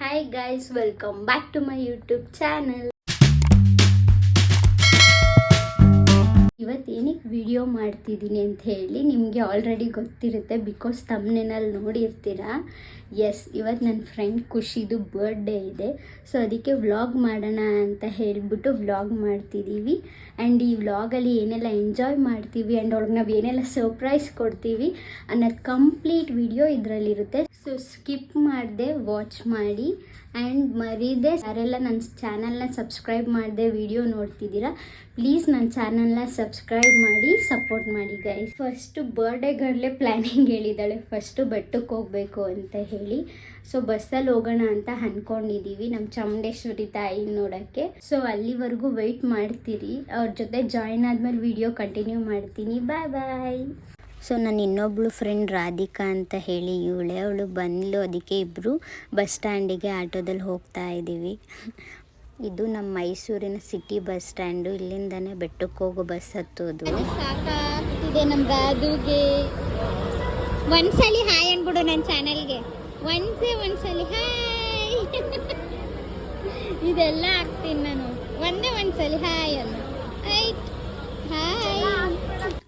Hi guys, welcome back to my YouTube channel. ಇವತ್ತೇನಕ್ಕೆ video ಮಾಡ್ತಿದ್ದೀನಿ ಅಂತ ಹೇಳಿ ನಿಮಗೆ ಆಲ್ರೆಡಿ ಗೊತ್ತಿರುತ್ತೆ, ಬಿಕಾಸ್ ತಮ್ಮನೇನಲ್ಲಿ ನೋಡಿರ್ತೀರಾ. ಇವತ್ತು ನನ್ನ ಫ್ರೆಂಡ್ ಖುಷಿದು ಬರ್ಡೇ ಇದೆ, ಸೊ ಅದಕ್ಕೆ ವ್ಲಾಗ್ ಮಾಡೋಣ ಅಂತ ಹೇಳಿಬಿಟ್ಟು ವ್ಲಾಗ್ ಮಾಡ್ತಿದ್ದೀವಿ. ಆ್ಯಂಡ್ ಈ ವ್ಲಾಗಲ್ಲಿ ಏನೆಲ್ಲ ಎಂಜಾಯ್ ಮಾಡ್ತೀವಿ ಆ್ಯಂಡ್ ಅವ್ಳಿಗೆ ನಾವು ಏನೆಲ್ಲ ಸರ್ಪ್ರೈಸ್ ಕೊಡ್ತೀವಿ ಅನ್ನೋದು ಕಂಪ್ಲೀಟ್ ವಿಡಿಯೋ ಇದರಲ್ಲಿರುತ್ತೆ. ಸೊ ಸ್ಕಿಪ್ ಮಾಡದೆ ವಾಚ್ ಮಾಡಿ. ಆ್ಯಂಡ್ ಮರೀದೆ ಯಾರೆಲ್ಲ ನನ್ನ ಚಾನಲ್ನ ಸಬ್ಸ್ಕ್ರೈಬ್ ಮಾಡದೆ ವಿಡಿಯೋ ನೋಡ್ತಿದ್ದೀರಾ, ಪ್ಲೀಸ್ ನನ್ನ ಚಾನಲ್ನ ಸಬ್ಸ್ಕ್ರೈಬ್ ಮಾಡಿ ಸಪೋರ್ಟ್ ಮಾಡಿ ಗೈಸ್. ಫಸ್ಟು ಬರ್ಡೇಗಳೇ ಪ್ಲ್ಯಾನಿಂಗ್ ಹೇಳಿದ್ದಾಳೆ, ಫಸ್ಟು ಬೆಟ್ಟಕ್ಕೆ ಹೋಗಬೇಕು ಅಂತ ಹೇಳಿ. ಸೊ ಬಸ್ಸಲ್ಲಿ ಹೋಗೋಣ ಅಂತ ಅಂದ್ಕೊಂಡಿದ್ದೀವಿ ನಮ್ಮ ಚಾಮುಂಡೇಶ್ವರಿ ತಾಯಿ ನೋಡೋಕ್ಕೆ. ಸೊ ಅಲ್ಲಿವರೆಗೂ ವೆಯ್ಟ್ ಮಾಡ್ತೀರಿ, ಅವ್ರ ಜೊತೆ ಜಾಯಿನ್ ಆದಮೇಲೆ ವಿಡಿಯೋ ಕಂಟಿನ್ಯೂ ಮಾಡ್ತೀನಿ. ಬಾಯ್ ಬಾಯ್. ಸೊ ನನ್ನ ಇನ್ನೊಬ್ಳು ಫ್ರೆಂಡ್ ರಾಧಿಕಾ ಅಂತ ಹೇಳಿ ಅವಳು ಬಂದಳು, ಅದಕ್ಕೆ ಇಬ್ಬರು ಬಸ್ ಸ್ಟ್ಯಾಂಡಿಗೆ ಆಟೋದಲ್ಲಿ ಹೋಗ್ತಾ ಇದ್ದೀವಿ. ಇದು ನಮ್ಮ ಮೈಸೂರಿನ ಸಿಟಿ ಬಸ್ ಸ್ಟ್ಯಾಂಡು, ಇಲ್ಲಿಂದನೇ ಬೆಟ್ಟಕ್ಕೆ ಹೋಗೋ ಬಸ್ ಹತ್ತೋದು. ಸಾಕಾಗ್ತಿದೆ ನಮ್ಮ ರಾಧುಗೆ. ಒಂದ್ಸಲಿ ಹಾಯ್ ಅನ್ಬಿಡು ನನ್ನ ಚಾನಲ್ಗೆ, ಒಂದ್ಸಲಿ ಹಾಯ್. ಇದೆಲ್ಲ ಹಾಕ್ತೀನಿ ನಾನು, ಒಂದ್ಸಲಿ ಹಾಯ್ ಅನ್ನು. ಆಯ್ತು, ಹಾಯ್.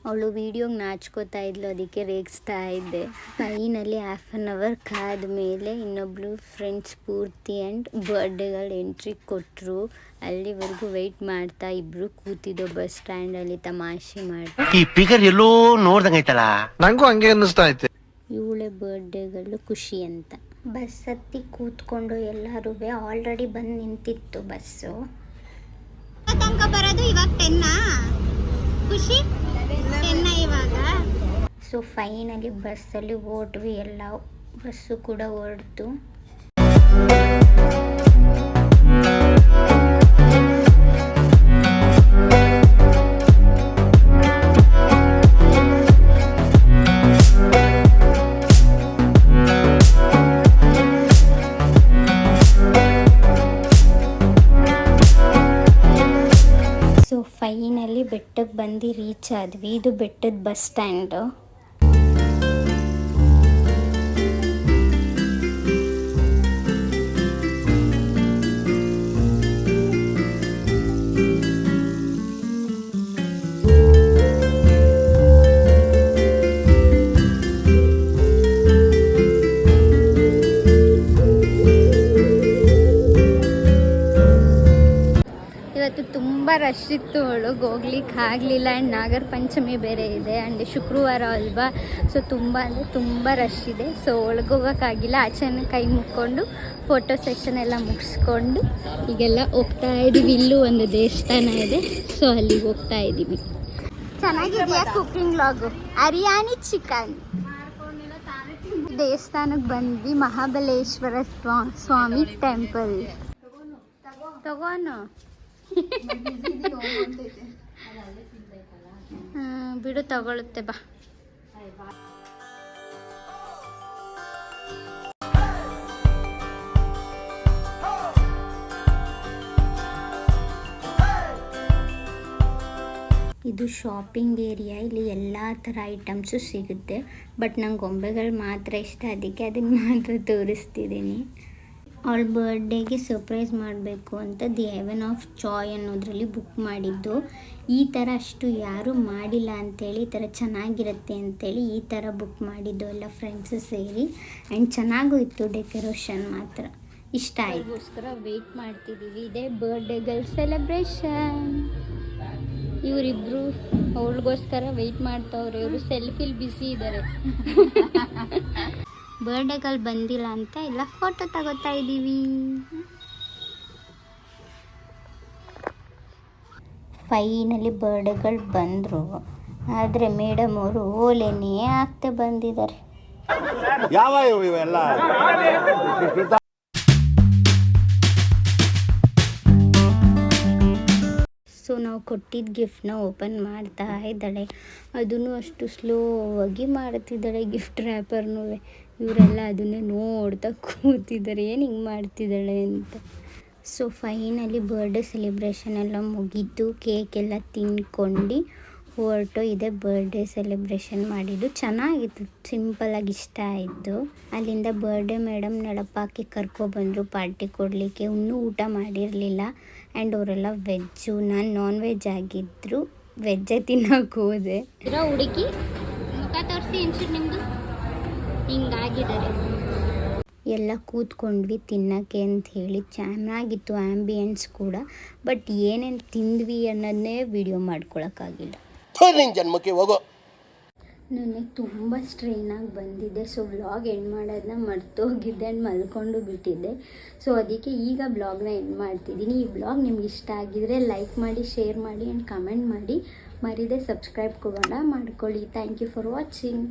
ಅವಳು ವೀಡಿಯೋಗೆ ನಾಚ್ಕೋತಾ ಇದ್ಲು, ಅದಕ್ಕೆ ರೇಗಿಸ್ತಾ ಇದ್ದೆ. ಫೈನಲಿ ಹಾಫ್ ಆನ್ ಅವರ್ ಕಾದ ಮೇಲೆ ಇನ್ನೊಬ್ಳು ಫ್ರೆಂಡ್ಸ್ ಪೂರ್ತಿ ಆ್ಯಂಡ್ ಬರ್ಡೇಗಳು ಎಂಟ್ರಿ ಕೊಟ್ಟರು. ಅಲ್ಲಿವರೆಗೂ ವೆಯ್ಟ್ ಮಾಡ್ತಾ ಇಬ್ರು ಕೂತಿದ್ದೋ ಬಸ್ ಸ್ಟ್ಯಾಂಡಲ್ಲಿ ತಮಾಷೆ ಮಾಡ್ತಾ. ಈ ಫಿಗರ್ ಎಲ್ಲೋ ನೋಡ್ದಂಗೈತಲ್ಲ, ನಂಗೂ ಹಂಗೆ ಅನ್ನಿಸ್ತಾ ಐತೆ. ಇವಳೆ ಬರ್ಡೇಗಳು ಖುಷಿ ಅಂತ. ಬಸ್ ಹತ್ತಿ ಕೂತ್ಕೊಂಡು ಎಲ್ಲರೂ ಆಲ್ರೆಡಿ ಬಂದು ನಿಂತಿತ್ತು ಬಸ್ಸು. ಬರೋದು ಇವಾಗ 10 ಖುಷಿ 10 ಇವಾಗ. ಸೊ ಫೈನಲಿ ಬಸ್ಸಲ್ಲಿ ಹೊರಟ್ವಿ, ಎಲ್ಲ ಬಸ್ಸು ಕೂಡ ಹೊರಡ್ತು. ಫೈನಲಿ ಬೆಟ್ಟಕ್ಕೆ ಬಂದು ರೀಚ್ ಆದ್ವಿ. ಇದು ಬೆಟ್ಟದ ಬಸ್ ಸ್ಟ್ಯಾಂಡು. ತುಂಬ ರಶ್ ಇತ್ತು, ಒಳಗೆ ಹೋಗ್ಲಿಕ್ಕೆ ಆಗಲಿಲ್ಲ. ಆ್ಯಂಡ್ ನಾಗರ ಪಂಚಮಿ ಬೇರೆ ಇದೆ ಆ್ಯಂಡ್ ಶುಕ್ರವಾರ ಅಲ್ವಾ, ಸೊ ತುಂಬ ಅಂದರೆ ತುಂಬ ರಶ್ ಇದೆ. ಸೊ ಒಳಗೆ ಹೋಗೋಕ್ಕಾಗಿಲ್ಲ, ಆಚೆನ ಕೈ ಮುಕ್ಕೊಂಡು ಫೋಟೋ ಸೆಷನ್ ಎಲ್ಲ ಮುಗಿಸ್ಕೊಂಡು ಈಗೆಲ್ಲ ಹೋಗ್ತಾ ಇದ್ದೀವಿ. ಇಲ್ಲೂ ಒಂದು ದೇವಸ್ಥಾನ ಇದೆ, ಸೊ ಅಲ್ಲಿಗೆ ಹೋಗ್ತಾ ಇದ್ದೀವಿ. ಚೆನ್ನಾಗಿದೆಯಾ ಕುಕ್ಕಿಂಗ್ ಲಾಗು? ಹರಿಯಾಣಿ ಚಿಕನ್. ದೇವಸ್ಥಾನಕ್ಕೆ ಬಂದ್ವಿ, ಮಹಾಬಲೇಶ್ವರ ಸ್ವಾಮಿ ಟೆಂಪಲ್. ತಗೋನು ಬಿಡು, ತಗೊಳುತ್ತೆ ಬಾ. ಇದು ಶಾಪಿಂಗ್ ಏರಿಯಾ, ಇಲ್ಲಿ ಎಲ್ಲ ಥರ ಐಟಮ್ಸು ಸಿಗುತ್ತೆ. ಬಟ್ ನಂಗೆ ಗೊಂಬೆಗಳು ಮಾತ್ರ ಇಷ್ಟ, ಅದಕ್ಕೆ ಅದನ್ನು ಮಾತ್ರ ತೋರಿಸ್ತಿದ್ದೀನಿ. ಅವಳ ಬರ್ಡೇಗೆ ಸರ್ಪ್ರೈಸ್ ಮಾಡಬೇಕು ಅಂತ ದಿ ಹೆವೆನ್ ಆಫ್ ಜಾಯ್ ಅನ್ನೋದ್ರಲ್ಲಿ ಬುಕ್ ಮಾಡಿದ್ದು. ಈ ಥರ ಅಷ್ಟು ಯಾರೂ ಮಾಡಿಲ್ಲ ಅಂಥೇಳಿ, ಈ ಥರ ಚೆನ್ನಾಗಿರುತ್ತೆ ಅಂಥೇಳಿ ಈ ಥರ ಬುಕ್ ಮಾಡಿದ್ದು ಎಲ್ಲ ಫ್ರೆಂಡ್ಸು ಸೇರಿ. ಆ್ಯಂಡ್ ಚೆನ್ನಾಗೂ ಇತ್ತು, ಡೆಕೋರೇಷನ್ ಮಾತ್ರ ಇಷ್ಟ ಆಯಿತು. ಅದಕ್ಕೋಸ್ಕರ ವೆಯ್ಟ್ ಮಾಡ್ತಿದ್ದೀವಿ. ಇದೇ ಬರ್ಡೇಗಳ ಸೆಲೆಬ್ರೇಷನ್. ಇವರಿಬ್ಬರು ಅವಳಿಗೋಸ್ಕರ ವೆಯ್ಟ್ ಮಾಡ್ತಾವ್ರೆ. ಇವರು ಸೆಲ್ಫಿಲಿ ಬ್ಯುಸಿ ಇದ್ದಾರೆ. ಬರ್ಡೇಗಳು ಬಂದಿಲ್ಲ ಅಂತ ಎಲ್ಲ ಫೋಟೋ ತಗೋತಾ ಇದ್ದೀವಿ. ಫೈನಲಿ ಬರ್ಡೇಗಳು ಬಂದರು, ಆದರೆ ಮೇಡಮ್ ಅವರು ಓಲೇನೇ ಆಗ್ತಾ ಬಂದಿದ್ದಾರೆ. ಸೊ ನಾವು ಕೊಟ್ಟಿದ್ದ ಗಿಫ್ಟ್ನ ಓಪನ್ ಮಾಡ್ತಾ ಇದ್ದಾಳೆ, ಅದನ್ನು ಅಷ್ಟು ಸ್ಲೋ ಆಗಿ ಮಾಡ್ತಿದ್ದಾಳೆ ಗಿಫ್ಟ್ ರ್ಯಾಪರ್ನೂ. ಇವರೆಲ್ಲ ಅದನ್ನೇ ನೋಡ್ತಾ ಕೂತಿದ್ದಾರೆ, ಏನು ಹಿಂಗೆ ಮಾಡ್ತಿದ್ದಾಳೆ ಅಂತ. ಸೊ ಫೈನಲಿ ಬರ್ಡೇ ಸೆಲೆಬ್ರೇಷನ್ ಎಲ್ಲ ಮುಗೀತು, ಕೇಕ್ ಎಲ್ಲ ತಿನ್ಕೊಂಡು ಹೊರಟು ಇದೆ ಬರ್ಡೇ ಸೆಲೆಬ್ರೇಷನ್ ಮಾಡಿದ್ದು. ಚೆನ್ನಾಗಿತ್ತು, ಸಿಂಪಲಾಗಿ ಇಷ್ಟ ಆಯಿತು. ಅಲ್ಲಿಂದ ಬರ್ಡೇ ಮೇಡಮ್ ನಳಪಾಕಿ ಕರ್ಕೊಬಂದರು ಪಾರ್ಟಿ ಕೊಡಲಿಕ್ಕೆ. ಇನ್ನೂ ಊಟ ಮಾಡಿರಲಿಲ್ಲ ಆ್ಯಂಡ್ ಅವರೆಲ್ಲ ವೆಜ್ಜು, ನಾನು ನಾನ್ ವೆಜ್ ಆಗಿದ್ದರು. ವೆಜ್ಜೇ ತಿನ್ನೋಕೆ ಹೋದೆ. ಇರೋ ಹುಡುಗಿ ಮುಖ ತೋರಿಸಿ ಇನ್ಸು ನಿಮ್ಮದು ಹಿಂಗಾಗಿದ್ದಾರೆ. ಎಲ್ಲ ಕೂತ್ಕೊಂಡ್ವಿ ತಿನ್ನೋಕ್ಕೆ ಅಂತ ಹೇಳಿ. ಚೆನ್ನಾಗಿತ್ತು ಆ್ಯಂಬಿಯನ್ಸ್ ಕೂಡ. ಬಟ್ ಏನೇನು ತಿಂದ್ವಿ ಅನ್ನೋದನ್ನೇ ವಿಡಿಯೋ ಮಾಡ್ಕೊಳಕ್ಕಾಗಿಲ್ಲ. ಜನ್ಮಕ್ಕೆ ಹೋಗೋ. ನನಗೆ ತುಂಬ ಸ್ಟ್ರೈನಾಗಿ ಬಂದಿದೆ. ಸೊ ವ್ಲಾಗ್ ಎಂಡ್ ಮಾಡೋದನ್ನ ಮರ್ತೋಗಿದ್ದೆ ಆ್ಯಂಡ್ ಮಲ್ಕೊಂಡು ಬಿಟ್ಟಿದ್ದೆ. ಸೊ ಅದಕ್ಕೆ ಈಗ ವ್ಲಾಗ್ನ ಎಂಡ್ ಮಾಡ್ತಿದ್ದೀನಿ. ಈ ವ್ಲಾಗ್ ನಿಮ್ಗೆ ಇಷ್ಟ ಆಗಿದರೆ ಲೈಕ್ ಮಾಡಿ, ಶೇರ್ ಮಾಡಿ ಆ್ಯಂಡ್ ಕಮೆಂಟ್ ಮಾಡಿ. ಮರಿದೆ ಸಬ್ಸ್ಕ್ರೈಬ್ ಕೂಡ ಮಾಡ್ಕೊಳ್ಳಿ. Thank you for watching.